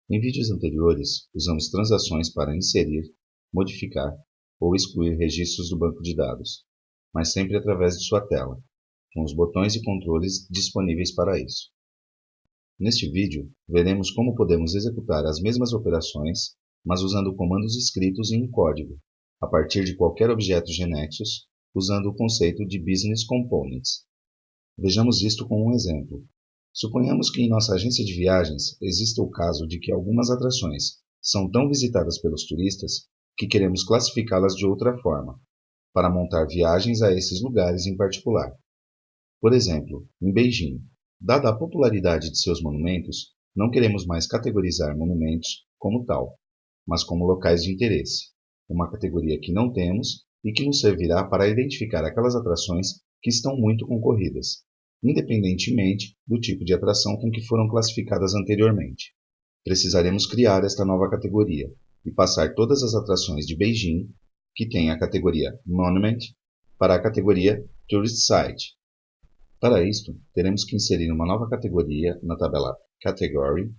Em vídeos anteriores, usamos transações para inserir, modificar ou excluir registros do banco de dados, mas sempre através de sua tela, com os botões e controles disponíveis para isso. Neste vídeo, veremos como podemos executar as mesmas operações, mas usando comandos escritos em um código, a partir de qualquer objeto GNexus, usando o conceito de Business Components. Vejamos isto com um exemplo. Suponhamos que em nossa agência de viagens exista o caso de que algumas atrações são tão visitadas pelos turistas que queremos classificá-las de outra forma, para montar viagens a esses lugares em particular. Por exemplo, em Beijing, dada a popularidade de seus monumentos, não queremos mais categorizar monumentos como tal, mas como locais de interesse, uma categoria que não temos e que nos servirá para identificar aquelas atrações que estão muito concorridas, independentemente do tipo de atração com que foram classificadas anteriormente. Precisaremos criar esta nova categoria e passar todas as atrações de Beijing, que têm a categoria Monument, para a categoria Tourist Site. Para isto, teremos que inserir uma nova categoria na tabela Category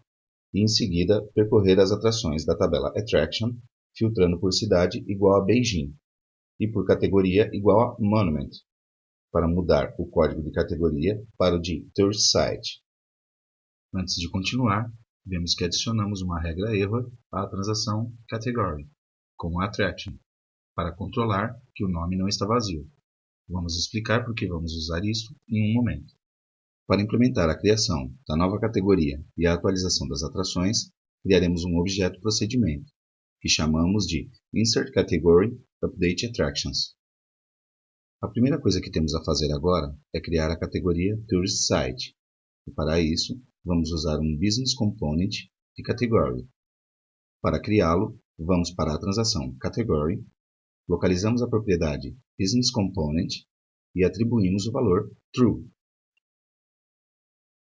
e, em seguida, percorrer as atrações da tabela Attraction, filtrando por cidade igual a Beijing e por categoria igual a Monument, para mudar o código de categoria para o de Tourist Site. Antes de continuar, vemos que adicionamos uma regra error à transação Category, como Attraction, para controlar que o nome não está vazio. Vamos explicar por que vamos usar isso em um momento. Para implementar a criação da nova categoria e a atualização das atrações, criaremos um objeto procedimento, que chamamos de Insert Category Update Attractions. A primeira coisa que temos a fazer agora é criar a categoria Tourist Site, e para isso vamos usar um Business Component de Category. Para criá-lo, vamos para a transação Category, localizamos a propriedade Business Component e atribuímos o valor True.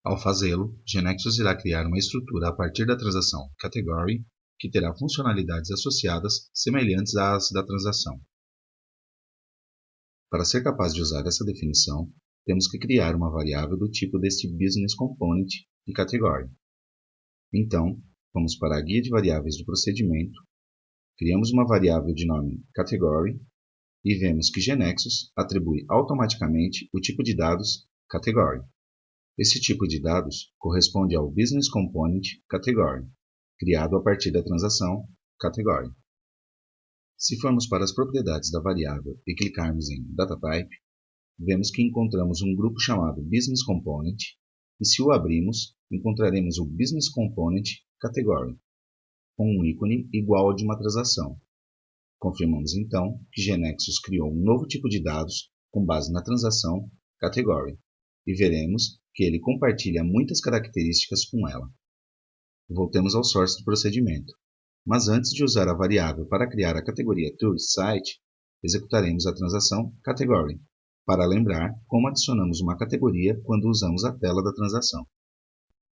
Ao fazê-lo, GNexus irá criar uma estrutura a partir da transação Category que terá funcionalidades associadas semelhantes às da transação. Para ser capaz de usar essa definição, temos que criar uma variável do tipo deste Business Component de Category. Então, vamos para a guia de variáveis do procedimento, criamos uma variável de nome Category e vemos que GNexus atribui automaticamente o tipo de dados Category. Esse tipo de dados corresponde ao Business Component Category, criado a partir da transação Category. Se formos para as propriedades da variável e clicarmos em Data Type, vemos que encontramos um grupo chamado Business Component e, se o abrirmos, encontraremos o Business Component Category, com um ícone igual ao de uma transação. Confirmamos então que GNexus criou um novo tipo de dados com base na transação Category e veremos que ele compartilha muitas características com ela. Voltemos ao source do procedimento. Mas antes de usar a variável para criar a categoria Tourist Site, executaremos a transação Category, para lembrar como adicionamos uma categoria quando usamos a tela da transação.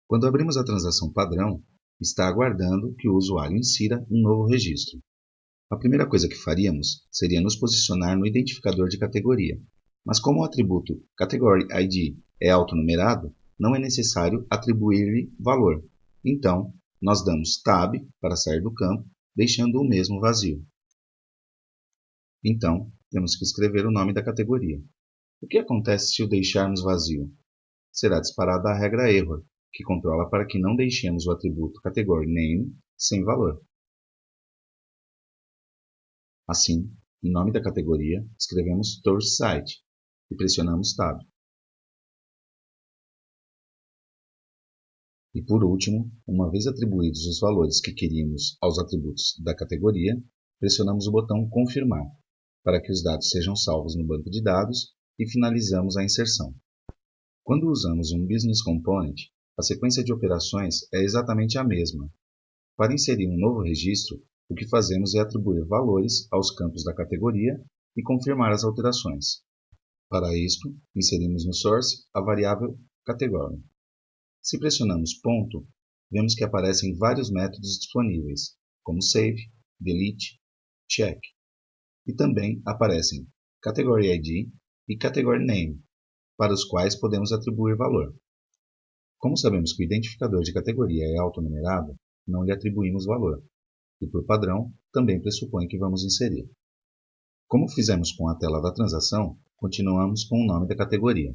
Quando abrimos a transação padrão, está aguardando que o usuário insira um novo registro. A primeira coisa que faríamos seria nos posicionar no identificador de categoria, mas como o atributo Category ID é autonumerado, não é necessário atribuir-lhe valor. Então, nós damos Tab para sair do campo, deixando o mesmo vazio. Então, temos que escrever o nome da categoria. O que acontece se o deixarmos vazio? Será disparada a regra error, que controla para que não deixemos o atributo Category Name sem valor. Assim, em nome da categoria, escrevemos Tourist Site e pressionamos Tab. E por último, uma vez atribuídos os valores que queríamos aos atributos da categoria, pressionamos o botão Confirmar, para que os dados sejam salvos no banco de dados e finalizamos a inserção. Quando usamos um Business Component, a sequência de operações é exatamente a mesma. Para inserir um novo registro, o que fazemos é atribuir valores aos campos da categoria e confirmar as alterações. Para isto, inserimos no source a variável Category. Se pressionamos ponto, vemos que aparecem vários métodos disponíveis, como Save, Delete, Check. E também aparecem Category ID e Category Name, para os quais podemos atribuir valor. Como sabemos que o identificador de categoria é autonumerado, não lhe atribuímos valor, e por padrão, também pressupõe que vamos inserir. Como fizemos com a tela da transação, continuamos com o nome da categoria.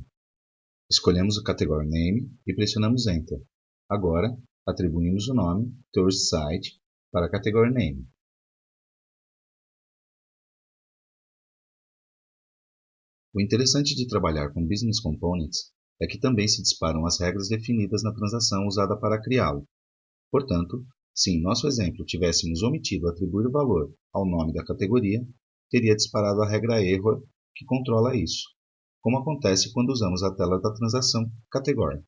Escolhemos o Category Name e pressionamos Enter. Agora, atribuímos o nome Tourist Site para a Category Name. O interessante de trabalhar com Business Components é que também se disparam as regras definidas na transação usada para criá-lo. Portanto, se em nosso exemplo tivéssemos omitido atribuir o valor ao nome da categoria, teria disparado a regra error que controla isso, como acontece quando usamos a tela da transação Category.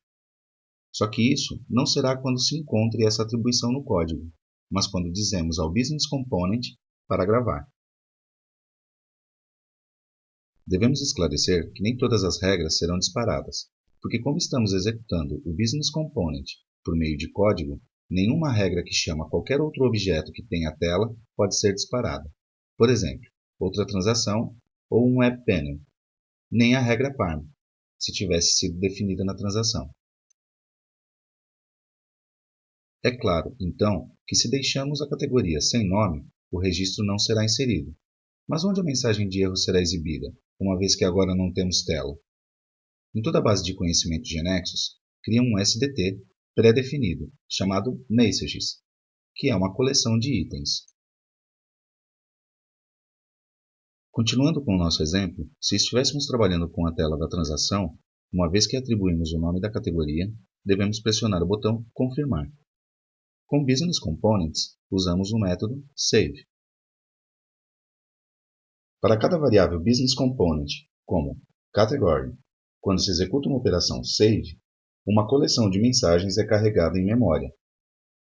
Só que isso não será quando se encontre essa atribuição no código, mas quando dizemos ao Business Component para gravar. Devemos esclarecer que nem todas as regras serão disparadas, porque como estamos executando o Business Component por meio de código, nenhuma regra que chama qualquer outro objeto que tenha a tela pode ser disparada. Por exemplo, outra transação ou um Web Panel, nem a regra PARM, se tivesse sido definida na transação. É claro, então, que se deixamos a categoria sem nome, o registro não será inserido. Mas onde a mensagem de erro será exibida, uma vez que agora não temos tela? Em toda a base de conhecimento de Nexus, cria um SDT pré-definido, chamado Messages, que é uma coleção de itens. Continuando com o nosso exemplo, se estivéssemos trabalhando com a tela da transação, uma vez que atribuímos o nome da categoria, devemos pressionar o botão Confirmar. Com Business Components, usamos o método Save. Para cada variável Business Component, como Category, quando se executa uma operação Save, uma coleção de mensagens é carregada em memória,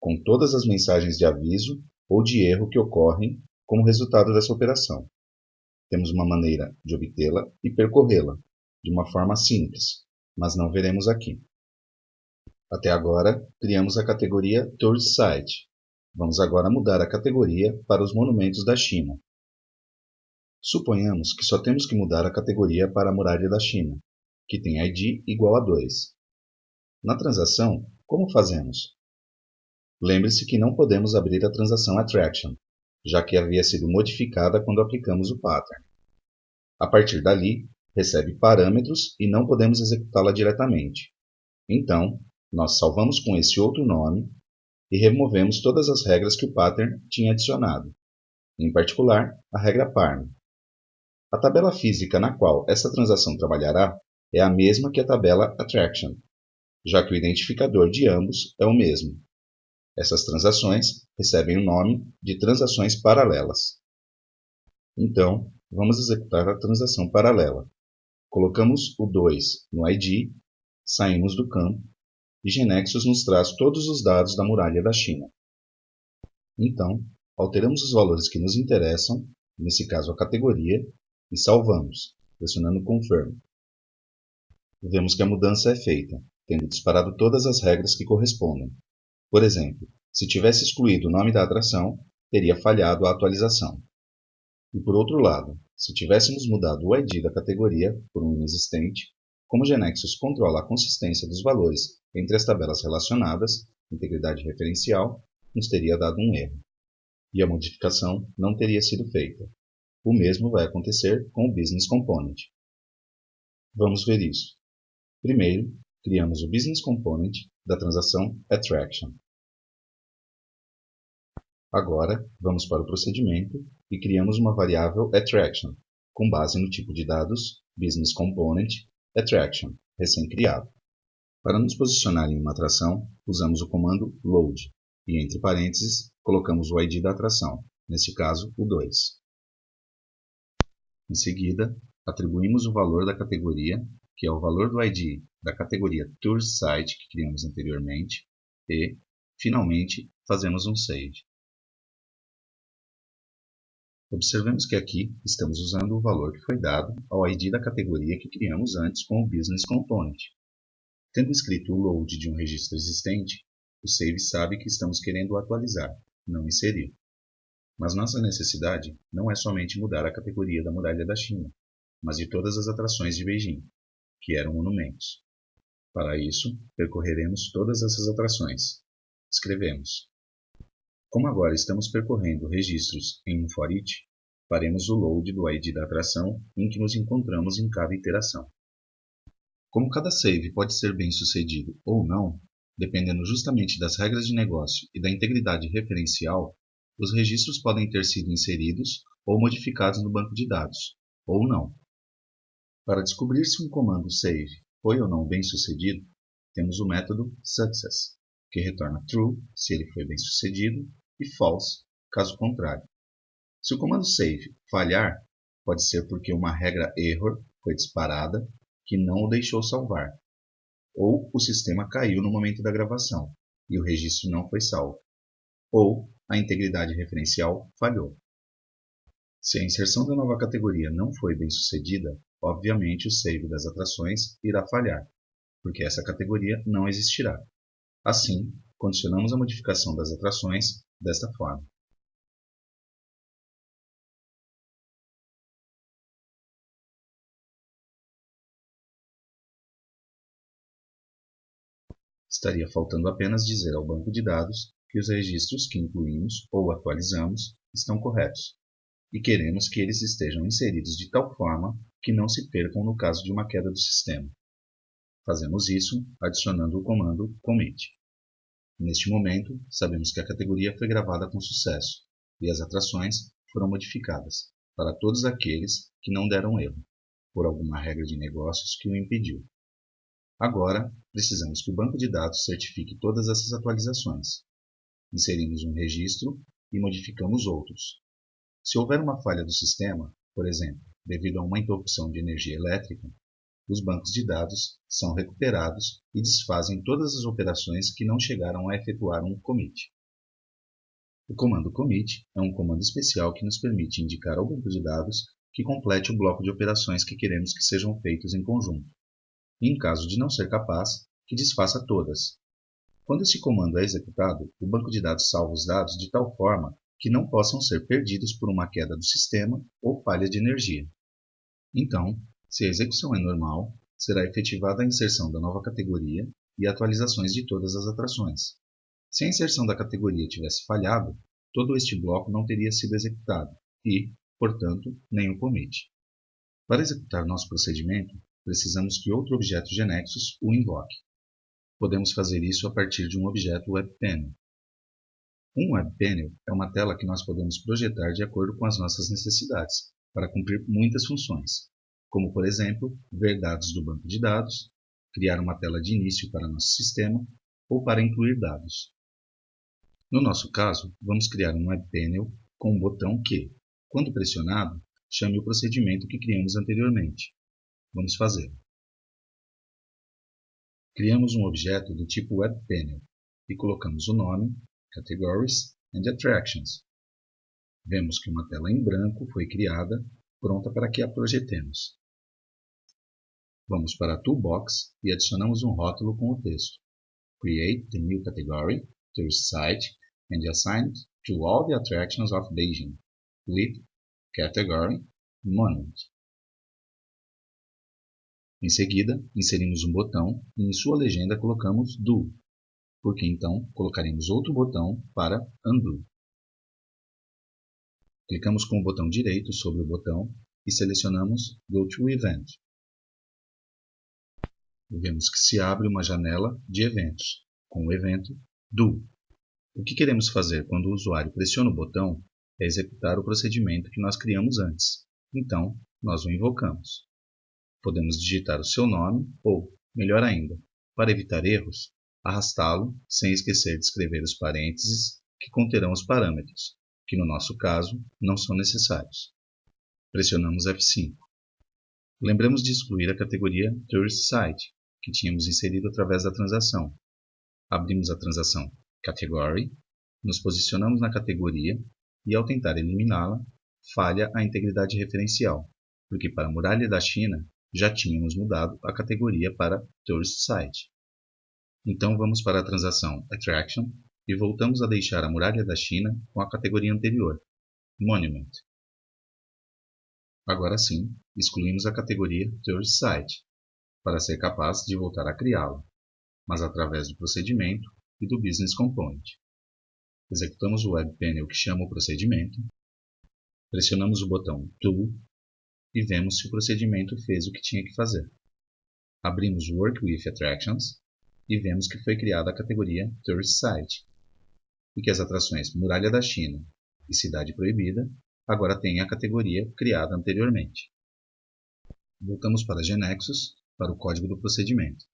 com todas as mensagens de aviso ou de erro que ocorrem como resultado dessa operação. Temos uma maneira de obtê-la e percorrê-la, de uma forma simples, mas não veremos aqui. Até agora, criamos a categoria Tourist Site. Vamos agora mudar a categoria para os monumentos da China. Suponhamos que só temos que mudar a categoria para a muralha da China, que tem ID igual a 2. Na transação, como fazemos? Lembre-se que não podemos abrir a transação Attraction, já que havia sido modificada quando aplicamos o pattern. A partir dali, recebe parâmetros e não podemos executá-la diretamente. Então, nós salvamos com esse outro nome e removemos todas as regras que o pattern tinha adicionado, em particular a regra PARM. A tabela física na qual essa transação trabalhará é a mesma que a tabela Attraction, já que o identificador de ambos é o mesmo. Essas transações recebem o nome de transações paralelas. Então, vamos executar a transação paralela. Colocamos o 2 no ID, saímos do campo e GNexus nos traz todos os dados da muralha da China. Então, alteramos os valores que nos interessam, nesse caso a categoria, e salvamos, pressionando Confirm. Vemos que a mudança é feita, tendo disparado todas as regras que correspondem. Por exemplo, se tivesse excluído o nome da atração, teria falhado a atualização. E por outro lado, se tivéssemos mudado o ID da categoria por um inexistente, como GNexus controla a consistência dos valores entre as tabelas relacionadas, integridade referencial, nos teria dado um erro. E a modificação não teria sido feita. O mesmo vai acontecer com o Business Component. Vamos ver isso. Primeiro, criamos o Business Component da transação Attraction. Agora, vamos para o procedimento e criamos uma variável Attraction, com base no tipo de dados Business Component Attraction, recém-criado. Para nos posicionar em uma atração, usamos o comando load e, entre parênteses, colocamos o ID da atração, neste caso, o 2. Em seguida, atribuímos o valor da categoria, que é o valor do ID da categoria Tourist Site que criamos anteriormente, e, finalmente, fazemos um save. Observemos que aqui estamos usando o valor que foi dado ao ID da categoria que criamos antes com o Business Component. Tendo escrito o load de um registro existente, o save sabe que estamos querendo atualizar, não inserir. Mas nossa necessidade não é somente mudar a categoria da muralha da China, mas de todas as atrações de Beijing, que eram monumentos. Para isso, percorreremos todas essas atrações. Escrevemos Como agora estamos percorrendo registros em um for each, faremos o load do ID da atração em que nos encontramos em cada iteração. Como cada save pode ser bem sucedido ou não, dependendo justamente das regras de negócio e da integridade referencial, os registros podem ter sido inseridos ou modificados no banco de dados, ou não. Para descobrir se um comando save foi ou não bem sucedido, temos o método success, que retorna true se ele foi bem sucedido e false caso contrário. Se o comando save falhar, pode ser porque uma regra error foi disparada que não o deixou salvar, ou o sistema caiu no momento da gravação e o registro não foi salvo, ou a integridade referencial falhou. Se a inserção da nova categoria não foi bem sucedida, obviamente o save das atrações irá falhar, porque essa categoria não existirá. Assim, condicionamos a modificação das atrações desta forma. Estaria faltando apenas dizer ao banco de dados que os registros que incluímos ou atualizamos estão corretos, e queremos que eles estejam inseridos de tal forma que não se percam no caso de uma queda do sistema. Fazemos isso adicionando o comando commit. Neste momento, sabemos que a categoria foi gravada com sucesso e as atrações foram modificadas para todos aqueles que não deram erro, por alguma regra de negócios que o impediu. Agora, precisamos que o banco de dados certifique todas essas atualizações. Inserimos um registro e modificamos outros. Se houver uma falha do sistema, por exemplo, devido a uma interrupção de energia elétrica, os bancos de dados são recuperados e desfazem todas as operações que não chegaram a efetuar um commit. O comando commit é um comando especial que nos permite indicar ao banco de dados que complete o bloco de operações que queremos que sejam feitos em conjunto, e em caso de não ser capaz, que desfaça todas. Quando esse comando é executado, o banco de dados salva os dados de tal forma que não possam ser perdidos por uma queda do sistema ou falha de energia. Então, se a execução é normal, será efetivada a inserção da nova categoria e atualizações de todas as atrações. Se a inserção da categoria tivesse falhado, todo este bloco não teria sido executado e, portanto, nenhum commit. Para executar nosso procedimento, precisamos que outro objeto GNexus o invoque. Podemos fazer isso a partir de um objeto WebPanel. Um WebPanel é uma tela que nós podemos projetar de acordo com as nossas necessidades, para cumprir muitas funções, como, por exemplo, ver dados do banco de dados, criar uma tela de início para nosso sistema ou para incluir dados. No nosso caso, vamos criar um WebPanel com um botão que, quando pressionado, chame o procedimento que criamos anteriormente. Vamos fazê-lo. Criamos um objeto do tipo WebPanel e colocamos o nome, Categories and Attractions. Vemos que uma tela em branco foi criada, pronta para que a projetemos. Vamos para a Toolbox e adicionamos um rótulo com o texto Create the new category, tourist site, and assign it to all the attractions of Beijing, with category monument. Em seguida, inserimos um botão e em sua legenda colocamos Do, porque então colocaremos outro botão para Undo. Clicamos com o botão direito sobre o botão e selecionamos Go to Event. Vemos que se abre uma janela de eventos, com o evento Do. O que queremos fazer quando o usuário pressiona o botão é executar o procedimento que nós criamos antes. Então, nós o invocamos. Podemos digitar o seu nome ou, melhor ainda, para evitar erros, arrastá-lo sem esquecer de escrever os parênteses que conterão os parâmetros, que no nosso caso não são necessários. Pressionamos F5. Lembramos de excluir a categoria Tourist Site, que tínhamos inserido através da transação. Abrimos a transação Category, nos posicionamos na categoria e, ao tentar eliminá-la, falha a integridade referencial, porque para a Muralha da China já tínhamos mudado a categoria para Tourist Site. Então vamos para a transação Attraction e voltamos a deixar a Muralha da China com a categoria anterior, Monument. Agora sim, excluímos a categoria Tourist Site, para ser capaz de voltar a criá-la, mas através do procedimento e do Business Component. Executamos o Web Panel que chama o procedimento, pressionamos o botão Tool e vemos se o procedimento fez o que tinha que fazer. Abrimos o Work with Attractions e vemos que foi criada a categoria Tourist Site e que as atrações Muralha da China e Cidade Proibida agora têm a categoria criada anteriormente. Voltamos para GeneXus, para o código do procedimento.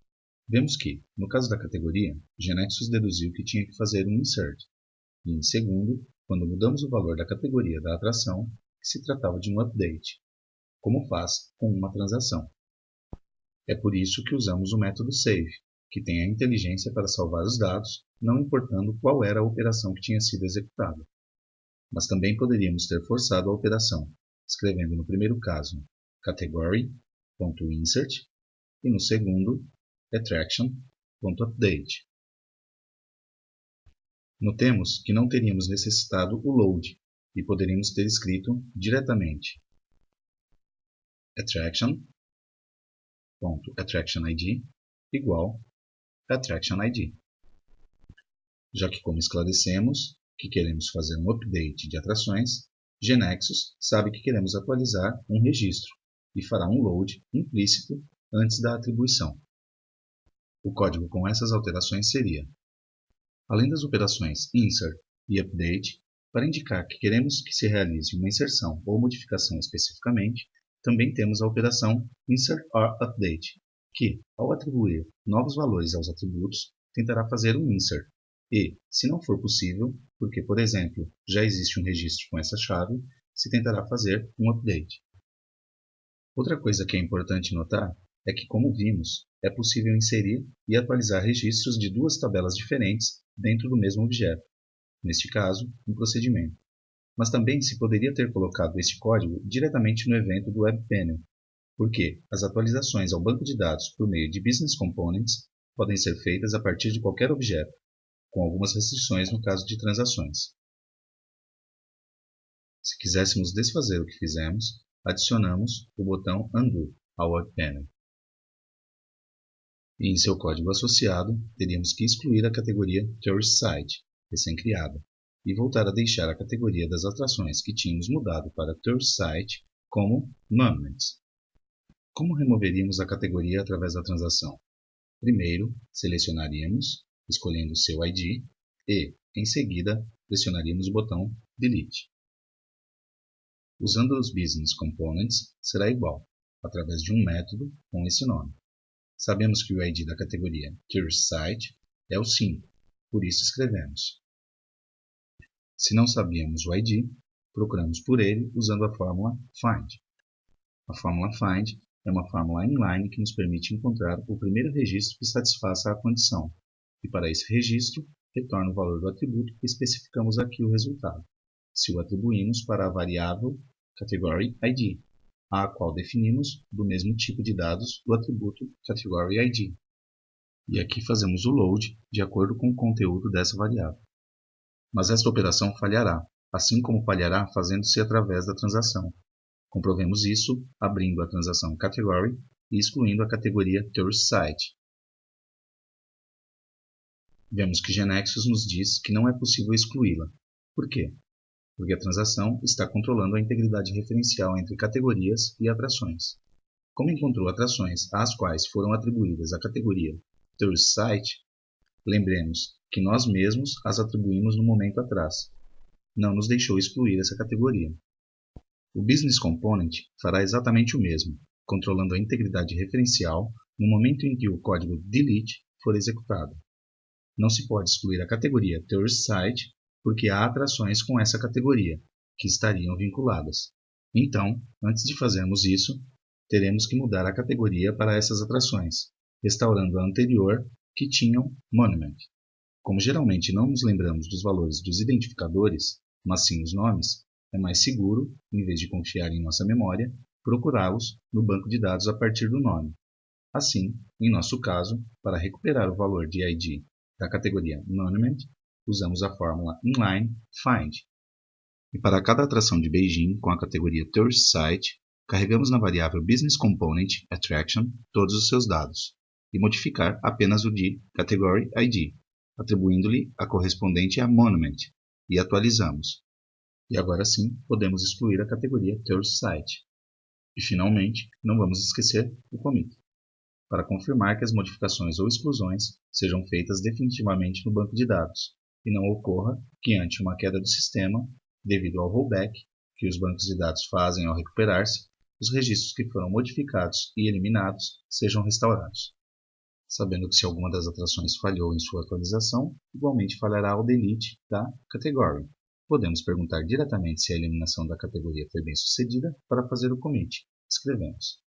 Vemos que, no caso da categoria, GeneXus deduziu que tinha que fazer um insert, e em segundo, quando mudamos o valor da categoria da atração, que se tratava de um update, como faz com uma transação. É por isso que usamos o método save, que tem a inteligência para salvar os dados, não importando qual era a operação que tinha sido executada. Mas também poderíamos ter forçado a operação, escrevendo no primeiro caso category.insert e no segundo attraction.update. Notemos que não teríamos necessitado o load e poderíamos ter escrito diretamente attraction.attractionID igual attractionID, já que, como esclarecemos que queremos fazer um update de atrações, GeneXus sabe que queremos atualizar um registro e fará um load implícito antes da atribuição. O código com essas alterações seria: além das operações insert e update, para indicar que queremos que se realize uma inserção ou modificação especificamente, também temos a operação insert or update, que, ao atribuir novos valores aos atributos, tentará fazer um insert e, se não for possível, porque, por exemplo, já existe um registro com essa chave, se tentará fazer um update. Outra coisa que é importante notar é que, como vimos, é possível inserir e atualizar registros de duas tabelas diferentes dentro do mesmo objeto, neste caso, um procedimento. Mas também se poderia ter colocado este código diretamente no evento do Web Panel, porque as atualizações ao banco de dados por meio de Business Components podem ser feitas a partir de qualquer objeto, com algumas restrições no caso de transações. Se quiséssemos desfazer o que fizemos, adicionamos o botão Undo ao Web Panel. E em seu código associado, teríamos que excluir a categoria Tourist Site, recém-criada, e voltar a deixar a categoria das atrações que tínhamos mudado para Tourist Site como Monuments. Como removeríamos a categoria através da transação? Primeiro, selecionaríamos, escolhendo seu ID, e, em seguida, pressionaríamos o botão Delete. Usando os Business Components, será igual, através de um método com esse nome. Sabemos que o ID da categoria Tourist Site é o 5, por isso escrevemos. Se não sabíamos o ID, procuramos por ele usando a fórmula FIND. A fórmula FIND é uma fórmula inline que nos permite encontrar o primeiro registro que satisfaça a condição, e para esse registro, retorna o valor do atributo que especificamos aqui o resultado, se o atribuímos para a variável Category ID, a qual definimos do mesmo tipo de dados do atributo Category ID. E aqui fazemos o load de acordo com o conteúdo dessa variável. Mas esta operação falhará, assim como falhará fazendo-se através da transação. Comprovemos isso abrindo a transação Category e excluindo a categoria Tourist Site. Vemos que GeneXus nos diz que não é possível excluí-la. Por quê? Porque a transação está controlando a integridade referencial entre categorias e atrações. Como encontrou atrações às quais foram atribuídas a categoria Tourist Site, lembremos que nós mesmos as atribuímos no momento atrás. Não nos deixou excluir essa categoria. O Business Component fará exatamente o mesmo, controlando a integridade referencial no momento em que o código delete for executado. Não se pode excluir a categoria Tourist Site porque há atrações com essa categoria, que estariam vinculadas. Então, antes de fazermos isso, teremos que mudar a categoria para essas atrações, restaurando a anterior, que tinham Monument. Como geralmente não nos lembramos dos valores dos identificadores, mas sim os nomes, é mais seguro, em vez de confiar em nossa memória, procurá-los no banco de dados a partir do nome. Assim, em nosso caso, para recuperar o valor de ID da categoria Monument, usamos a fórmula inline find. E para cada atração de Beijing com a categoria Tourist Site, carregamos na variável Business Component Attraction todos os seus dados, e modificar apenas o de Category ID, atribuindo-lhe a correspondente a Monument, e atualizamos. E agora sim, podemos excluir a categoria Third Site. E finalmente, não vamos esquecer o commit, para confirmar que as modificações ou exclusões sejam feitas definitivamente no banco de dados, e não ocorra que ante uma queda do sistema, devido ao rollback que os bancos de dados fazem ao recuperar-se, os registros que foram modificados e eliminados sejam restaurados. Sabendo que se alguma das atrações falhou em sua atualização, igualmente falhará o delete da category. Podemos perguntar diretamente se a eliminação da categoria foi bem sucedida para fazer o commit. Escrevemos.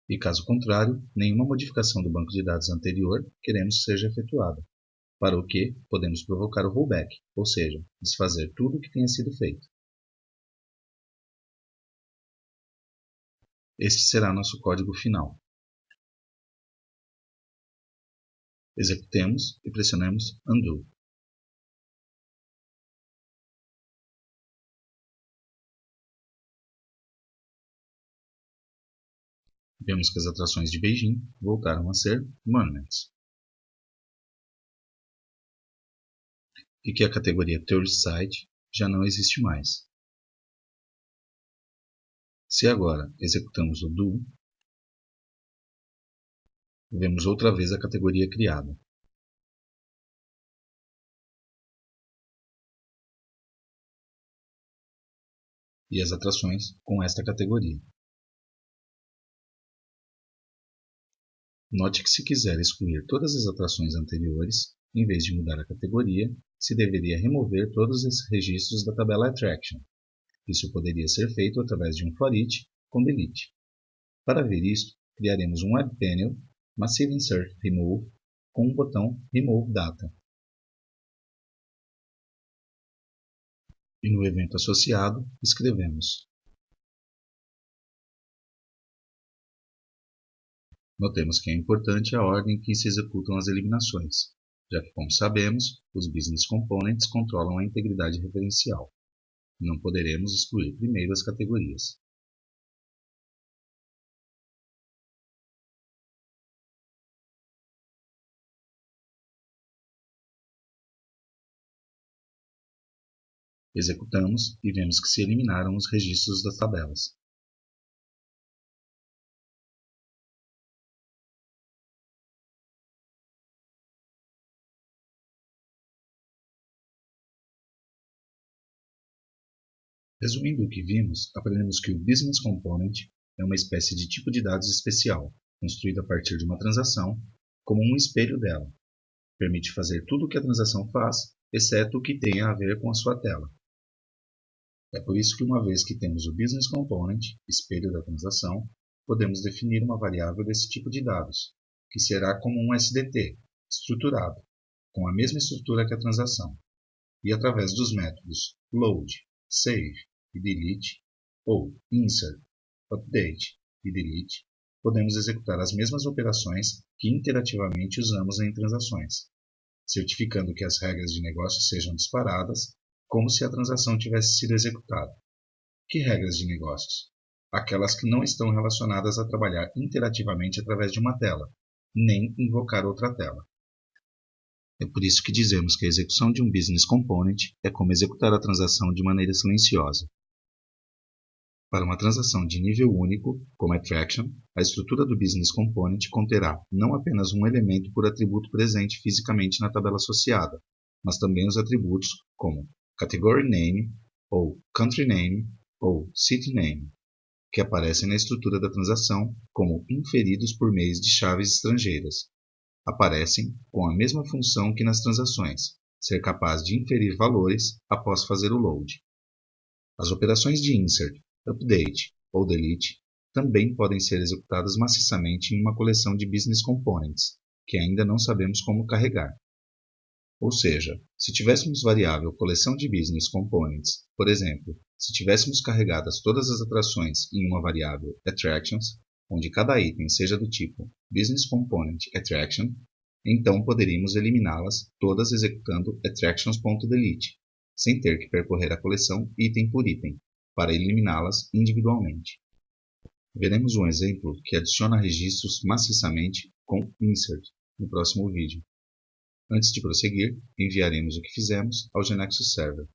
E caso contrário, nenhuma modificação do banco de dados anterior queremos seja efetuada, para o que podemos provocar o rollback, ou seja, desfazer tudo o que tenha sido feito. Este será nosso código final. Executemos e pressionemos Undo. Vemos que as atrações de Beijing voltaram a ser Monuments. E que a categoria Tourist Site já não existe mais. Se agora executamos o Do, vemos outra vez a categoria criada. E as atrações com esta categoria. Note que se quiser excluir todas as atrações anteriores, em vez de mudar a categoria, se deveria remover todos esses registros da tabela Attraction. Isso poderia ser feito através de um for each com delete. Para ver isto, criaremos um Web Panel Massive Insert Remove com o botão Remove Data. E no evento associado, escrevemos. Notemos que é importante a ordem em que se executam as eliminações, já que, como sabemos, os Business Components controlam a integridade referencial. Não poderemos excluir primeiro as categorias. Executamos e vemos que se eliminaram os registros das tabelas. Resumindo o que vimos, aprendemos que o Business Component é uma espécie de tipo de dados especial, construído a partir de uma transação, como um espelho dela. Permite fazer tudo o que a transação faz, exceto o que tenha a ver com a sua tela. É por isso que, uma vez que temos o Business Component, espelho da transação, podemos definir uma variável desse tipo de dados, que será como um SDT, estruturado, com a mesma estrutura que a transação, e através dos métodos load, save e delete, ou insert, update e delete, podemos executar as mesmas operações que interativamente usamos em transações, certificando que as regras de negócio sejam disparadas, como se a transação tivesse sido executada. Que regras de negócios? Aquelas que não estão relacionadas a trabalhar interativamente através de uma tela, nem invocar outra tela. É por isso que dizemos que a execução de um Business Component é como executar a transação de maneira silenciosa. Para uma transação de nível único, como Attraction, a estrutura do Business Component conterá não apenas um elemento por atributo presente fisicamente na tabela associada, mas também os atributos como Category Name, ou Country Name, ou City Name, que aparecem na estrutura da transação como inferidos por meio de chaves estrangeiras. Aparecem com a mesma função que nas transações, ser capaz de inferir valores após fazer o load. As operações de insert, update ou delete também podem ser executadas maciçamente em uma coleção de business components, que ainda não sabemos como carregar. Ou seja, se tivéssemos variável coleção de business components, por exemplo, se tivéssemos carregadas todas as atrações em uma variável attractions, onde cada item seja do tipo business component attraction, então poderíamos eliminá-las todas executando attractions.delete, sem ter que percorrer a coleção item por item, para eliminá-las individualmente. Veremos um exemplo que adiciona registros maciçamente com insert no próximo vídeo. Antes de prosseguir, enviaremos o que fizemos ao GeneXus Server.